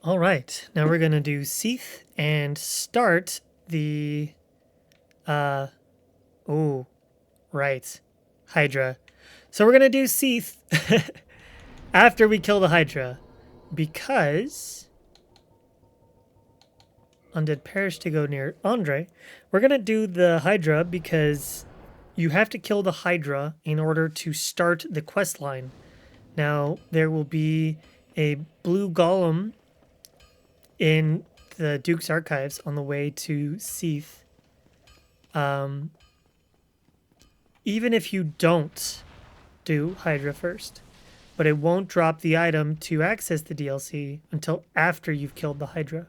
All right, now we're gonna do Seath and start the, oh, right, Hydra. So we're gonna do Seath after we kill the Hydra, because undead perish to go near Andre. We're gonna do the Hydra because you have to kill the Hydra in order to start the quest line. Now there will be a blue golem in the Duke's Archives on the way to Seath. Even if you don't do Hydra first, but it won't drop the item to access the DLC until after you've killed the Hydra.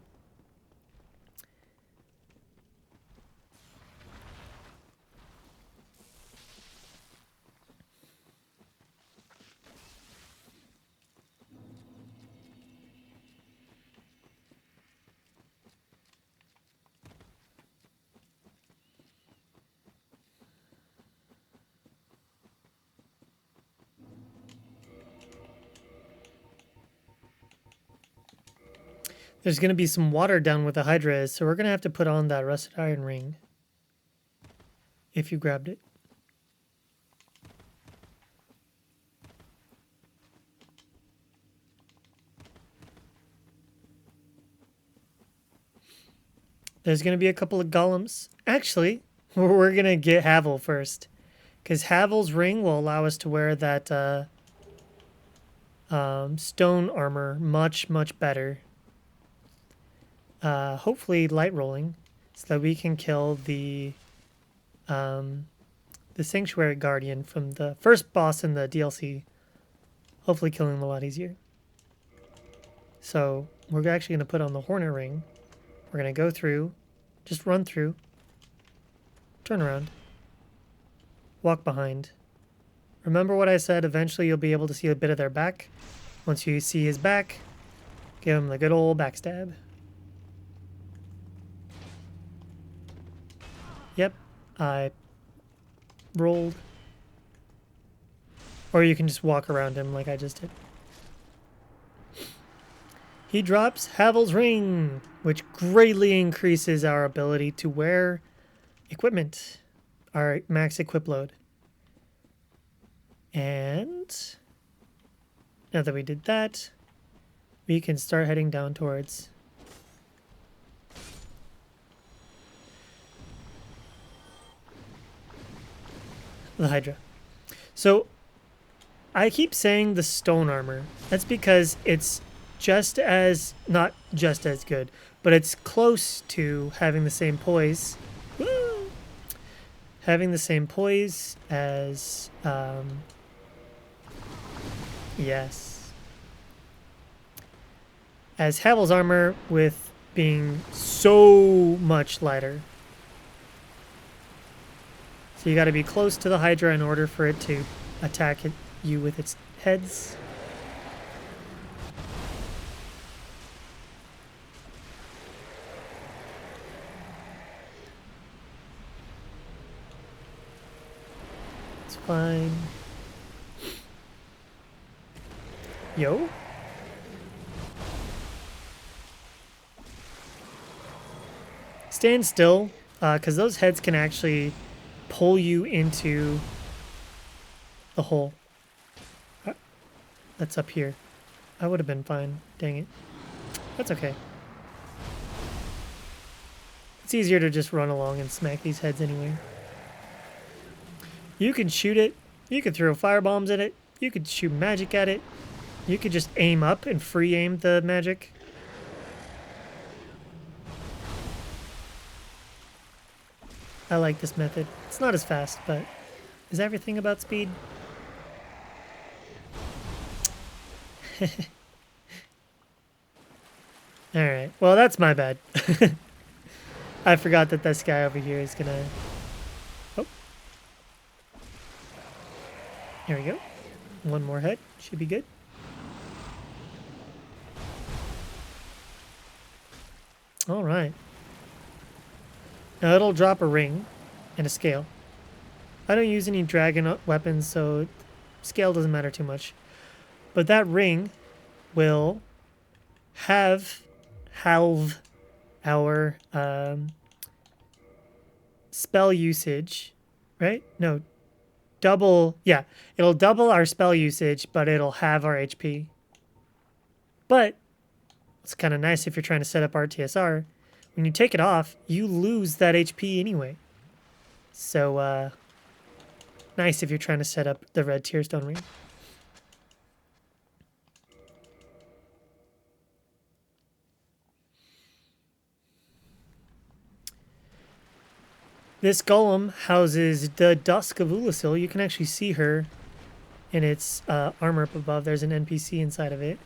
There's going to be some water down where the Hydra is, so we're going to have to put on that rusted iron ring. If you grabbed it. There's going to be a couple of golems. Actually, we're going to get Havel first. Because Havel's ring will allow us to wear that stone armor much, much better. Hopefully light rolling, so that we can kill the Sanctuary Guardian from the first boss in the DLC. Hopefully killing him a lot easier. So we're actually going to put on the Hornet Ring. We're going to go through, just run through, turn around, walk behind. Remember what I said, eventually you'll be able to see a bit of their back. Once you see his back, give him the good old backstab. Yep, I rolled. Or you can just walk around him like I just did. He drops Havel's Ring, which greatly increases our ability to wear equipment, our max equip load. And now that we did that, we can start heading down towards the Hydra. So I keep saying the stone armor. That's because it's just as, not just as good, but it's close to having the same poise. Woo! Having the same poise as, yes, as Havel's armor, with being so much lighter. So you got to be close to the Hydra in order for it to attack you with its heads. It's fine. Yo. Stand still, because those heads can actually pull you into the hole. That's up here. I would have been fine. Dang it. That's okay. It's easier to just run along and smack these heads anyway. You can shoot it. You could throw firebombs at it. You could shoot magic at it. You could just aim up and free aim the magic. I like this method. It's not as fast, but is everything about speed? Alright, well that's my bad. I forgot that this guy over here is gonna... Oh. There we go. One more head. Should be good. Alright. Now it'll drop a ring and a scale. I don't use any dragon weapons, so scale doesn't matter too much. But that ring will have halve our spell usage, right? No, double. Yeah, it'll double our spell usage, but it'll halve our HP. But it's kind of nice if you're trying to set up RTSR. When you take it off, you lose that HP anyway. So, nice if you're trying to set up the red Tearstone Ring. This golem houses the Dusk of Ulasil. You can actually see her in its armor up above. There's an NPC inside of it.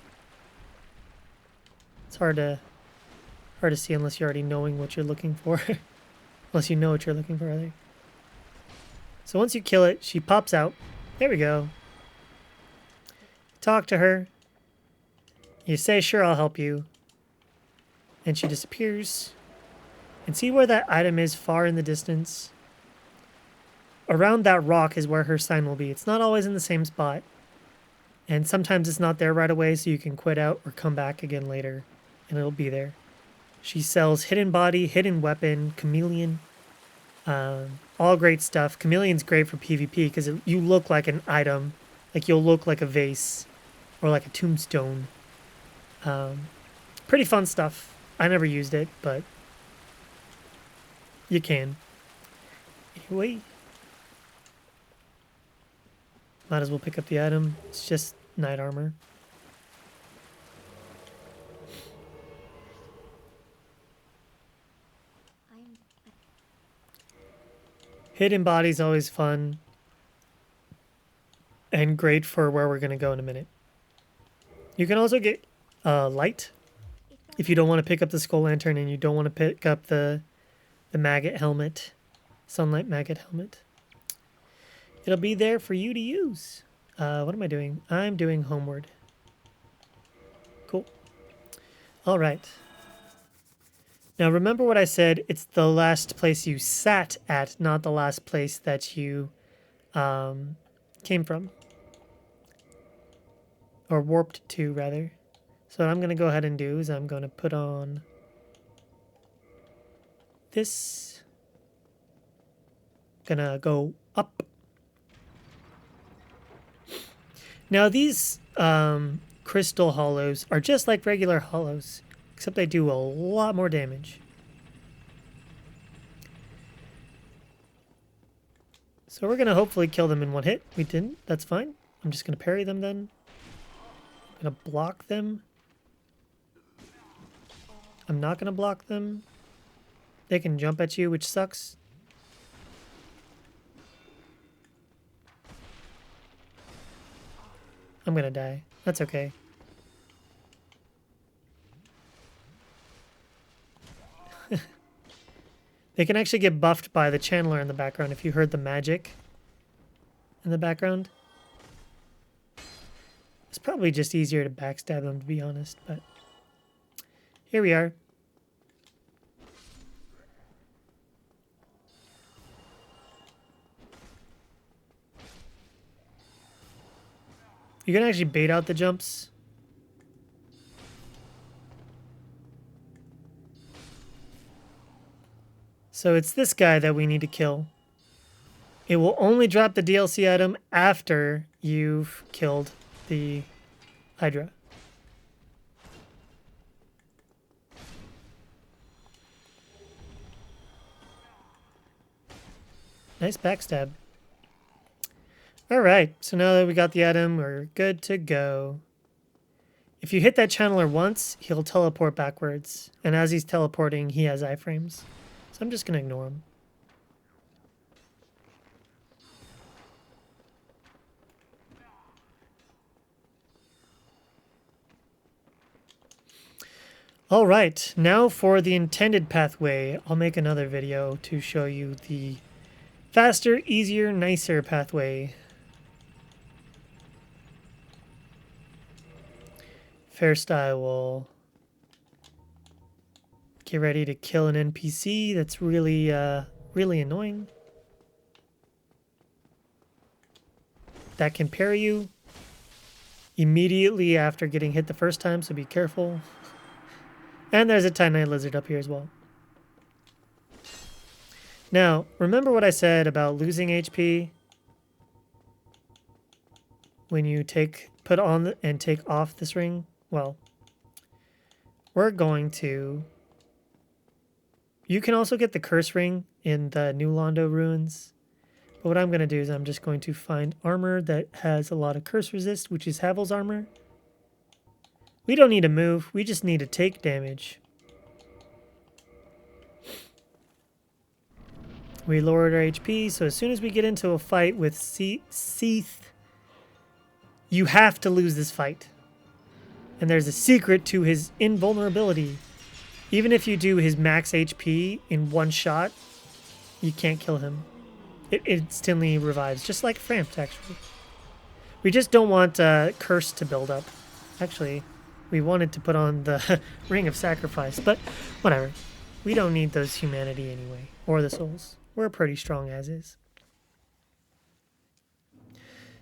It's hard to see unless you're already knowing what you're looking for. Unless you know what you're looking for, rather. So once you kill it, she pops out. There we go. Talk to her. You say, sure, I'll help you. And she disappears. And see where that item is far in the distance? Around that rock is where her sign will be. It's not always in the same spot. And sometimes it's not there right away, so you can quit out or come back again later. And it'll be there. She sells hidden body, hidden weapon, chameleon. All great stuff. Chameleon's great for PvP because you look like an item. Like you'll look like a vase. Or like a tombstone. Pretty fun stuff. I never used it, but you can. Anyway. Might as well pick up the item. It's just knight armor. Hidden body's always fun. And great for where we're going to go in a minute. You can also get light. If you don't want to pick up the skull lantern and you don't want to pick up the maggot helmet. Sunlight maggot helmet. It'll be there for you to use. What am I doing? I'm doing homeward. Cool. All right. Now remember what I said. It's the last place you sat at, not the last place that you came from. Or warped to, rather. So what I'm going to go ahead and do is I'm going to put on this. Gonna go up. Now these crystal hollows are just like regular hollows, except they do a lot more damage. So we're gonna hopefully kill them in one hit. We didn't, that's fine. I'm just gonna parry them then. I'm gonna block them. I'm not gonna block them. They can jump at you, which sucks. I'm gonna die. That's okay. They can actually get buffed by the channeler in the background if you heard the magic in the background. It's probably just easier to backstab them, to be honest, but here we are. You can actually bait out the jumps. So it's this guy that we need to kill. It will only drop the DLC item after you've killed the Hydra. Nice backstab. Alright, so now that we got the item, we're good to go. If you hit that channeler once, he'll teleport backwards. And as he's teleporting, he has iframes. So I'm just going to ignore him. Alright, now for the intended pathway. I'll make another video to show you the faster, easier, nicer pathway. First, I will get ready to kill an NPC that's really, really annoying. That can parry you immediately after getting hit the first time, so be careful. And there's a Titanite lizard up here as well. Now, remember what I said about losing HP when you put on and take off this ring? Well, we're going to... You can also get the curse ring in the New Londo ruins. But what I'm going to do is I'm just going to find armor that has a lot of curse resist, which is Havel's armor. We don't need to move. We just need to take damage. We lowered our HP, so as soon as we get into a fight with Seath, you have to lose this fight. And there's a secret to his invulnerability. Even if you do his max HP in one shot, you can't kill him. It instantly revives, just like Frampt, actually. We just don't want Curse to build up. Actually, we wanted to put on the Ring of Sacrifice, but whatever. We don't need those humanity anyway, or the souls. We're pretty strong as is.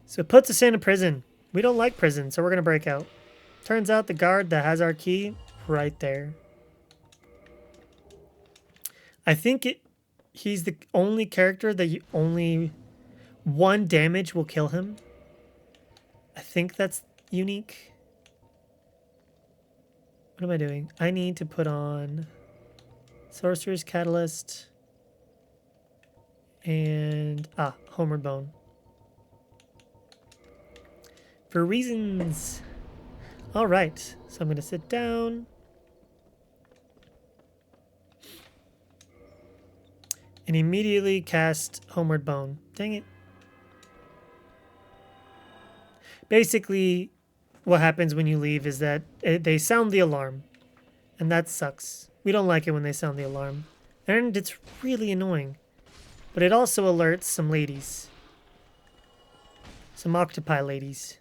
So it puts us in a prison. We don't like prison, so we're going to break out. Turns out the guard that has our key, right there. I think he's the only character that only 1 damage will kill him. I think that's unique. What am I doing? I need to put on Sorcerer's Catalyst and Homeward Bone. For reasons. All right, so I'm going to sit down. And immediately cast Homeward Bone. Dang it. Basically, what happens when you leave is that they sound the alarm. And that sucks. We don't like it when they sound the alarm. And it's really annoying. But it also alerts some ladies. Some octopi ladies.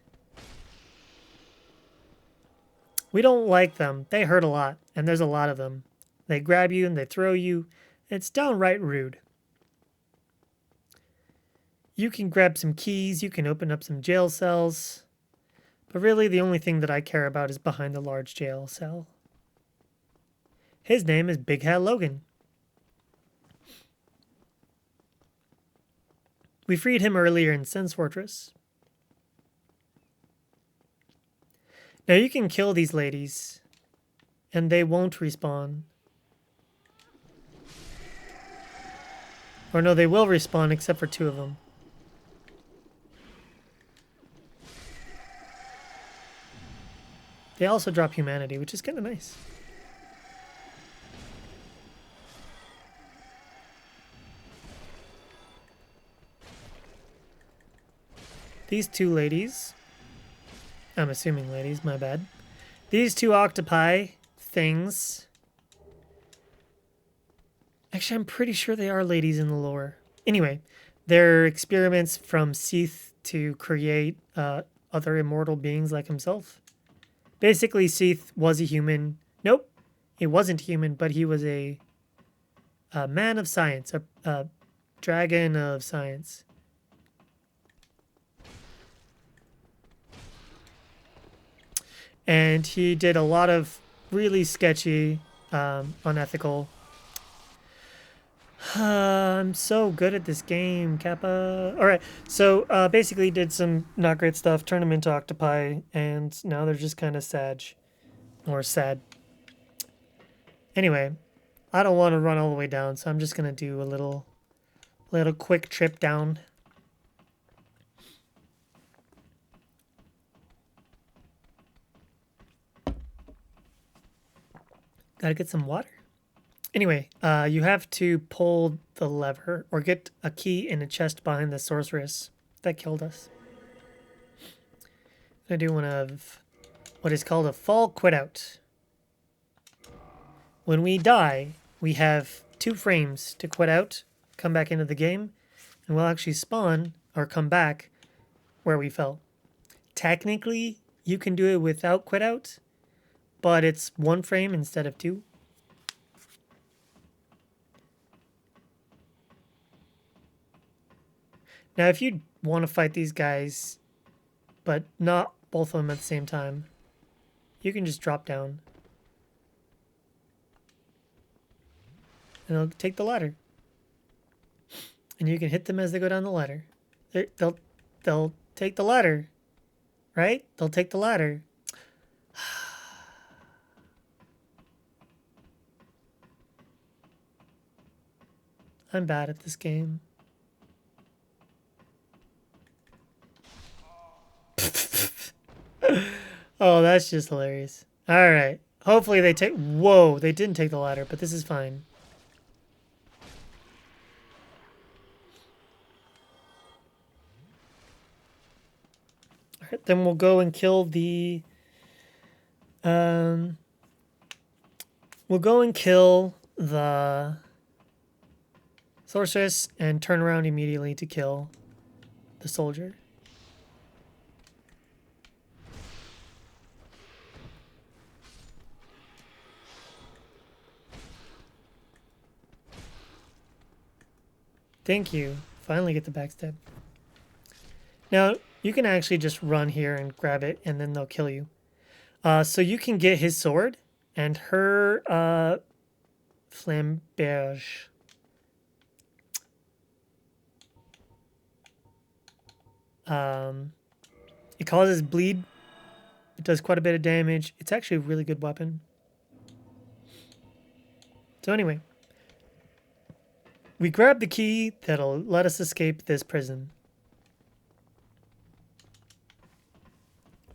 We don't like them. They hurt a lot. And there's a lot of them. They grab you and they throw you. It's downright rude. You can grab some keys, you can open up some jail cells, but really the only thing that I care about is behind the large jail cell. His name is Big Hat Logan. We freed him earlier in Sen's Fortress. Now you can kill these ladies, and they won't respawn. Or no, they will respawn except for 2 of them. They also drop humanity, which is kind of nice. These 2 ladies, I'm assuming ladies, my bad. These 2 octopi things, actually I'm pretty sure they are ladies in the lore. Anyway, they're experiments from Seath to create other immortal beings like himself. Basically, Seath was a human. Nope, he wasn't human, but he was a man of science, a dragon of science. And he did a lot of really sketchy, unethical. I'm so good at this game, Kappa. Alright, so basically did some not great stuff, turned them into octopi, and now they're just kind of sad. Or sad. Anyway, I don't want to run all the way down, so I'm just going to do a little quick trip down. Gotta get some water. Anyway, you have to pull the lever or get a key in a chest behind the sorceress that killed us. I'm going to do one of what is called a fall quit out. When we die, we have 2 frames to quit out, come back into the game, and we'll actually spawn or come back where we fell. Technically, you can do it without quit out, but it's 1 frame instead of 2. Now, if you want to fight these guys, but not both of them at the same time, you can just drop down. and they'll take the ladder. And you can hit them as they go down the ladder. They'll take the ladder, right? They'll take the ladder. I'm bad at this game. Oh, that's just hilarious. All right. Hopefully they take... Whoa, they didn't take the ladder, but this is fine. All right, then we'll go and kill the... We'll go and kill the sorceress and turn around immediately to kill the soldier. Thank you. Finally get the backstab. Now, you can actually just run here and grab it, and then they'll kill you. So you can get his sword and her flamberge. It causes bleed. It does quite a bit of damage. It's actually a really good weapon. So anyway, we grab the key that'll let us escape this prison,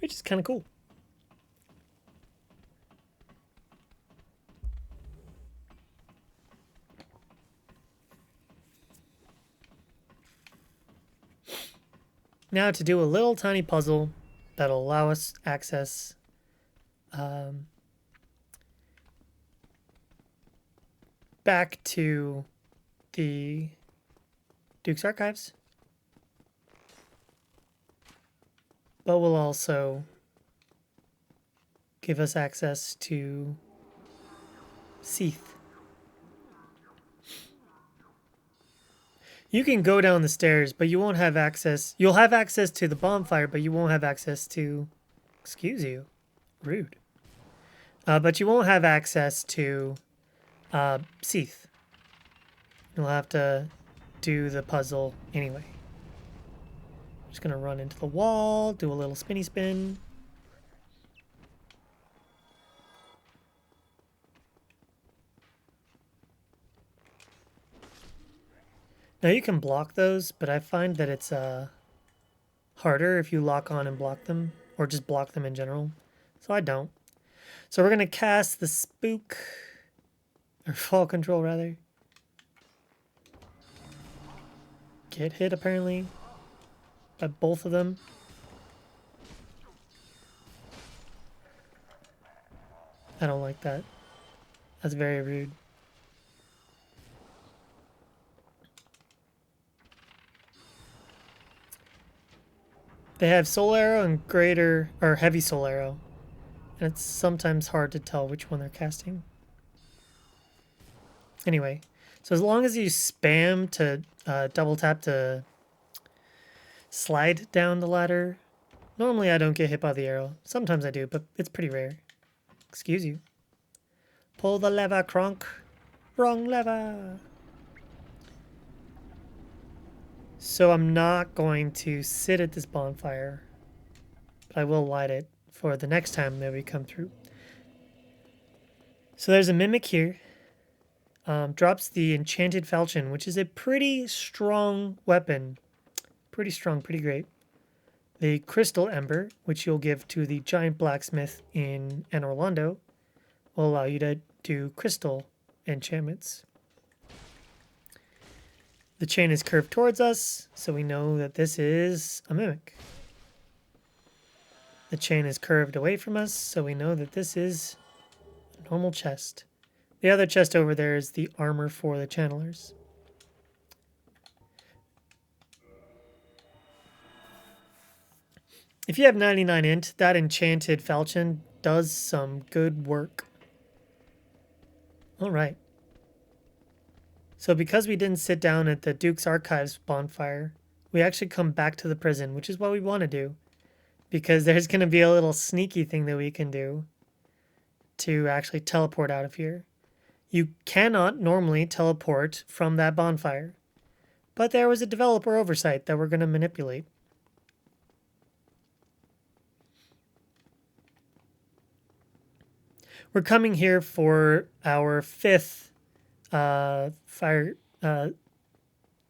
which is kind of cool. Now to do a little tiny puzzle that'll allow us access back to the Duke's Archives, but will also give us access to Seath. You can go down the stairs, but you won't have access. You'll have access to the bonfire, but you won't have access to... Excuse you. Rude. But you won't have access to Seath. You'll have to do the puzzle anyway. I'm just going to run into the wall, do a little spinny spin. Now you can block those, but I find that it's harder if you lock on and block them, or just block them in general. So I don't. So we're going to cast the spook, or fall control rather. Get hit apparently by both of them. I don't like that. That's very rude. They have soul arrow and greater or heavy soul arrow, and it's sometimes hard to tell which one they're casting. Anyway, so as long as you spam to double tap to slide down the ladder, normally I don't get hit by the arrow. Sometimes I do, but it's pretty rare. Excuse you. Pull the lever, Kronk. Wrong lever. So I'm not going to sit at this bonfire, but I will light it for the next time that we come through. So there's a mimic here. Drops the enchanted falchion, which is a pretty strong weapon. Pretty strong, pretty great. The crystal ember, which you'll give to the giant blacksmith in Anne Orlando, will allow you to do crystal enchantments. The chain is curved towards us, so we know that this is a mimic. The chain is curved away from us, so we know that this is a normal chest. The other chest over there is the armor for the channelers. If you have 99 int, that enchanted falchion does some good work. All right. So because we didn't sit down at the Duke's Archives bonfire, we actually come back to the prison, which is what we want to do. Because there's going to be a little sneaky thing that we can do to actually teleport out of here. You cannot normally teleport from that bonfire. But there was a developer oversight that we're going to manipulate. We're coming here for our 5th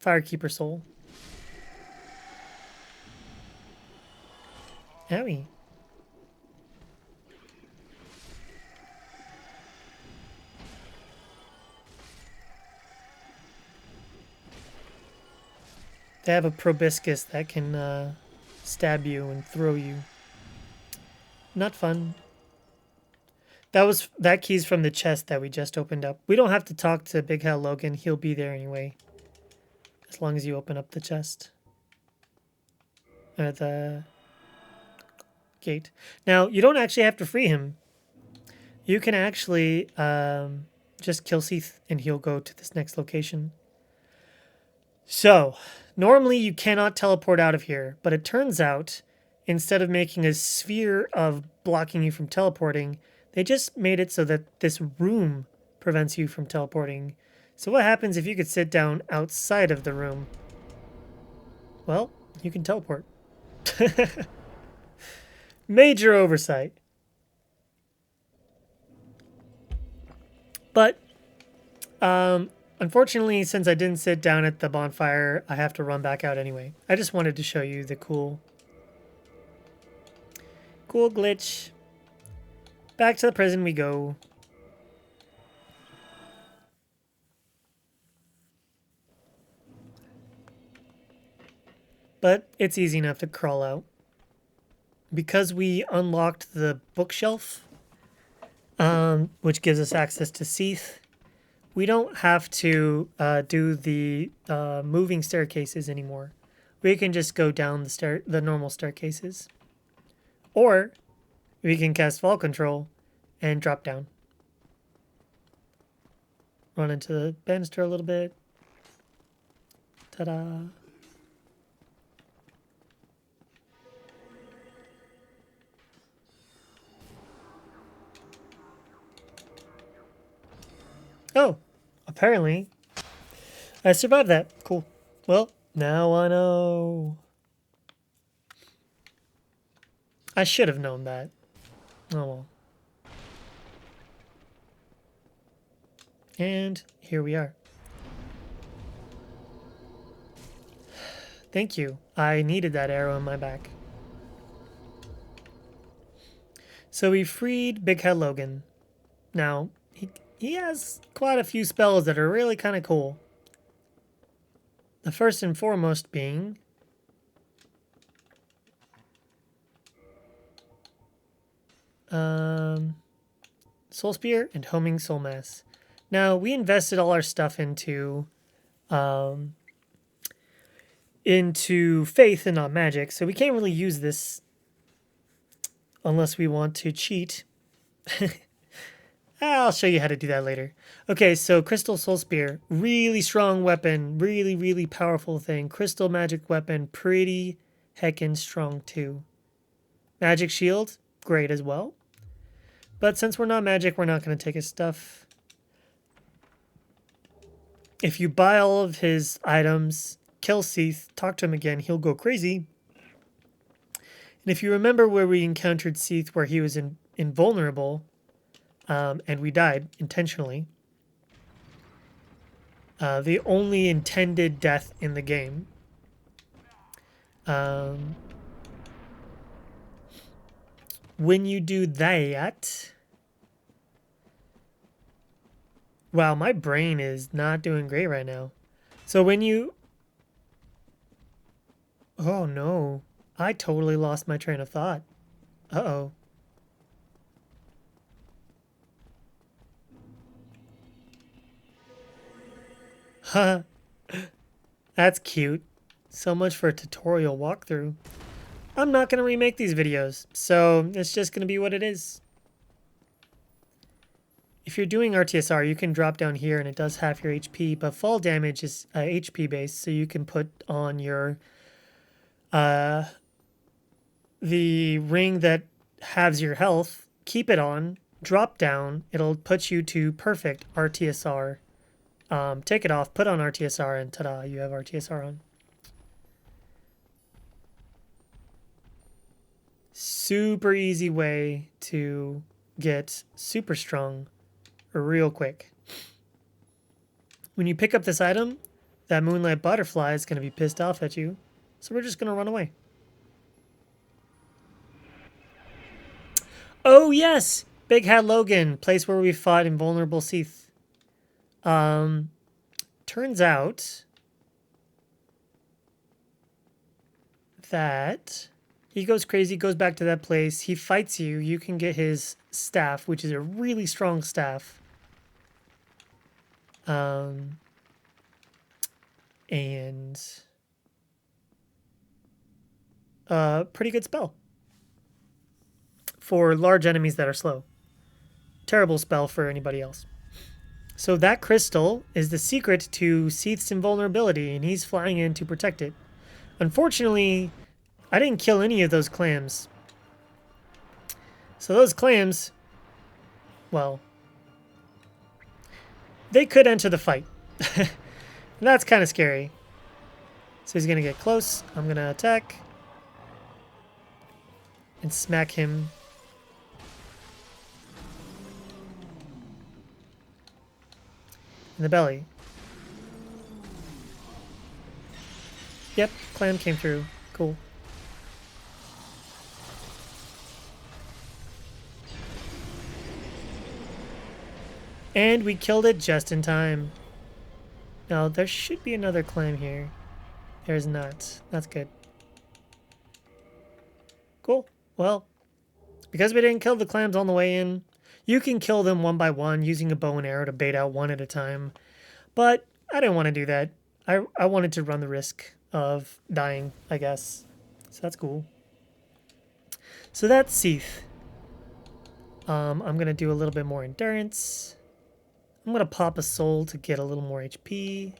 Firekeeper soul. Owie. They have a proboscis that can stab you and throw you. Not fun. That key's from the chest that we just opened up. We don't have to talk to Big Hell Logan. He'll be there anyway. As long as you open up the chest. Or the gate. Now, you don't actually have to free him. You can actually just kill Seath and he'll go to this next location. So, normally you cannot teleport out of here, but it turns out instead of making a sphere of blocking you from teleporting, they just made it so that this room prevents you from teleporting. So what happens if you could sit down outside of the room? Well, you can teleport. Major oversight. But, unfortunately, since I didn't sit down at the bonfire, I have to run back out anyway. I just wanted to show you the cool glitch. Back to the prison we go. But it's easy enough to crawl out. Because we unlocked the bookshelf, which gives us access to Seath, we don't have to do the moving staircases anymore. We can just go down the normal staircases. Or we can cast Fall Control and drop down. Run into the banister a little bit. Ta-da! Oh, apparently I survived that. Cool. Well, now I know. I should have known that. Oh well. And here we are. Thank you. I needed that arrow in my back. So we freed Big Head Logan. Now, he has quite a few spells that are really kind of cool. The first and foremost being Soul Spear and Homing Soul Mass. Now, we invested all our stuff into faith and not magic, so we can't really use this unless we want to cheat. I'll show you how to do that later. Okay, so Crystal Soul Spear, really strong weapon, really, really powerful thing. Crystal magic weapon, pretty heckin' strong too. Magic Shield, great as well. But since we're not magic, we're not going to take his stuff. If you buy all of his items, kill Seath, talk to him again, he'll go crazy. And if you remember where we encountered Seath, where he was invulnerable, and we died intentionally, the only intended death in the game, when you do that, wow, my brain is not doing great right now. So when you, oh no, I totally lost my train of thought. Uh-oh. Huh. That's cute. So much for a tutorial walkthrough. I'm not going to remake these videos, so it's just going to be what it is. If you're doing RTSR, you can drop down here and it does half your HP, but fall damage is HP based, so you can put on your the ring that halves your health, keep it on drop down, it'll put you to perfect RTSR. Take it off, put on RTSR, and ta-da, you have RTSR on. Super easy way to get super strong real quick. When you pick up this item, that moonlight butterfly is going to be pissed off at you. So we're just going to run away. Oh, yes! Big Hat Logan, place where we fought Invulnerable Seath. Turns out that he goes crazy, goes back to that place. He fights you. You can get his staff, which is a really strong staff. And pretty good spell for large enemies that are slow. Terrible spell for anybody else. So that crystal is the secret to Seath's invulnerability, and he's flying in to protect it. Unfortunately, I didn't kill any of those clams. So those clams, well, they could enter the fight. That's kind of scary. So he's going to get close. I'm going to attack. And smack him. In the belly. Yep, clam came through. Cool. And we killed it just in time. Now, there should be another clam here. There's not. That's good. Cool. Well, because we didn't kill the clams on the way in, you can kill them one by one using a bow and arrow to bait out one at a time. But I didn't want to do that. I wanted to run the risk of dying, I guess. So that's cool. So that's Seath. I'm going to do a little bit more endurance. I'm going to pop a soul to get a little more HP.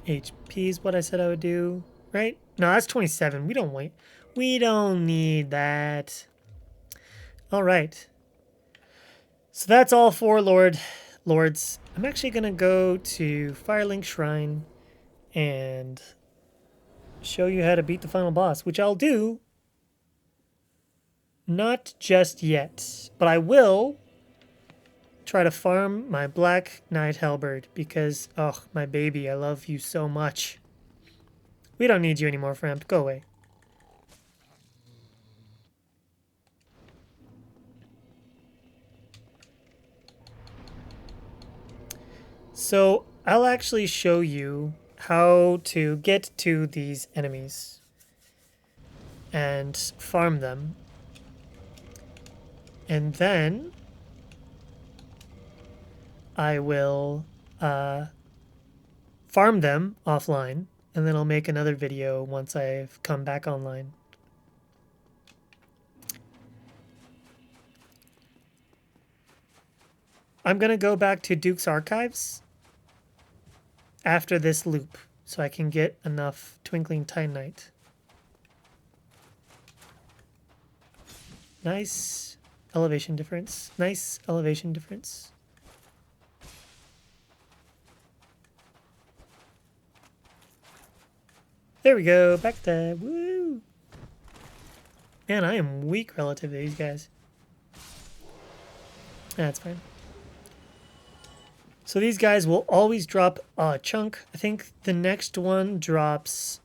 HP is what I said I would do, right? No, that's 27. We don't wait. We don't need that. All right. So that's all for Lords. I'm actually going to go to Firelink Shrine and show you how to beat the final boss, which I'll do. Not just yet, but I will try to farm my Black Knight Halberd because, oh, my baby, I love you so much. We don't need you anymore, Framp. Go away. So I'll actually show you how to get to these enemies and farm them. And then I will farm them offline, and then I'll make another video once I've come back online. I'm going to go back to Duke's Archives after this loop so I can get enough Twinkling Titanite. Nice elevation difference. Nice elevation difference. There we go. Back to woo. Man, I am weak relative to these guys. That's fine. So these guys will always drop a chunk. I think the next one drops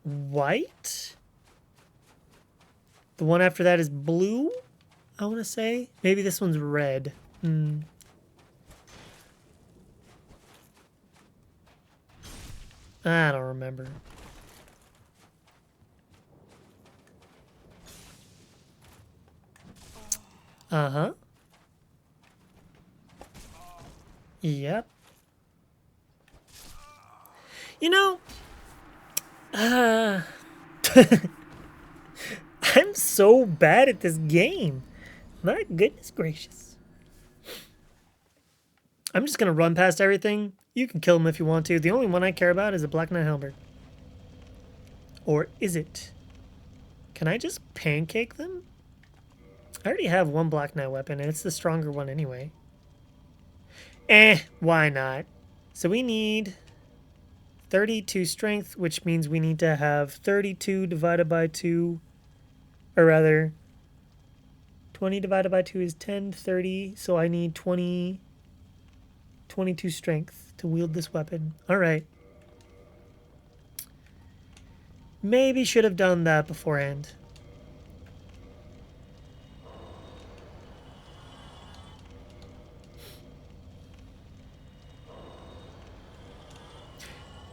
white. The one after that is blue, I want to say. Maybe this one's red. I don't remember. Uh-huh. Yep. You know, I'm so bad at this game. My goodness gracious. I'm just going to run past everything You can kill him if you want to. The only one I care about is a Black Knight Halberd. Or is it? Can I just pancake them? I already have one Black Knight weapon, and it's the stronger one anyway. Why not? So we need 32 strength, which means we need to have 32 divided by 2, or rather, 20 divided by 2 is 10, 30, so I need 22 strength to wield this weapon. Alright. Maybe should have done that beforehand.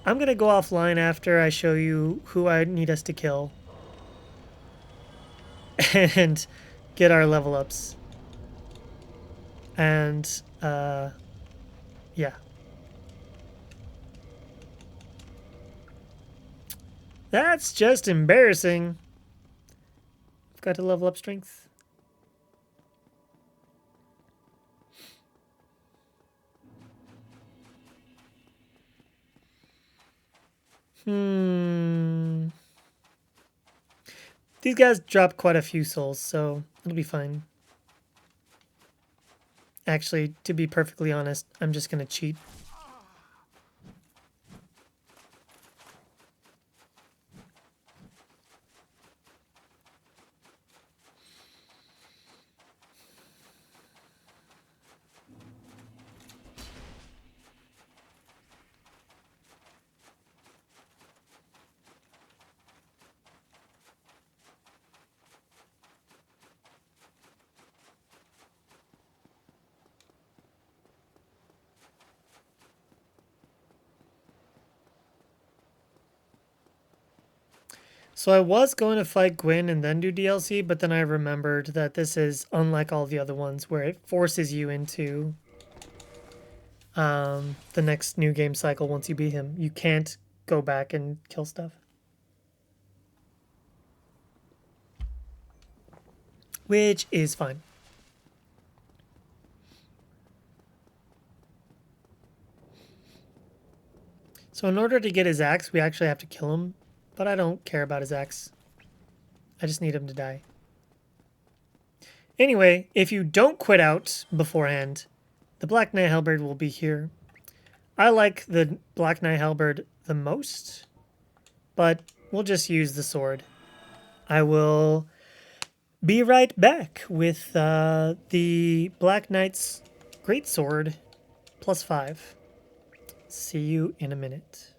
I'm going to go offline after I show you who I need us to kill. And get our level ups. And, yeah. That's just embarrassing. I've got to level up strength. These guys drop quite a few souls, so it'll be fine. Actually, to be perfectly honest, I'm just going to cheat. So I was going to fight Gwyn and then do DLC, but then I remembered that this is unlike all the other ones where it forces you into the next new game cycle once you beat him. You can't go back and kill stuff. Which is fine. So in order to get his axe, we actually have to kill him. But I don't care about his axe. I just need him to die. Anyway, if you don't quit out beforehand, the Black Knight Halberd will be here. I like the Black Knight Halberd the most, but we'll just use the sword. I will be right back with the Black Knight's Greatsword +5. See you in a minute.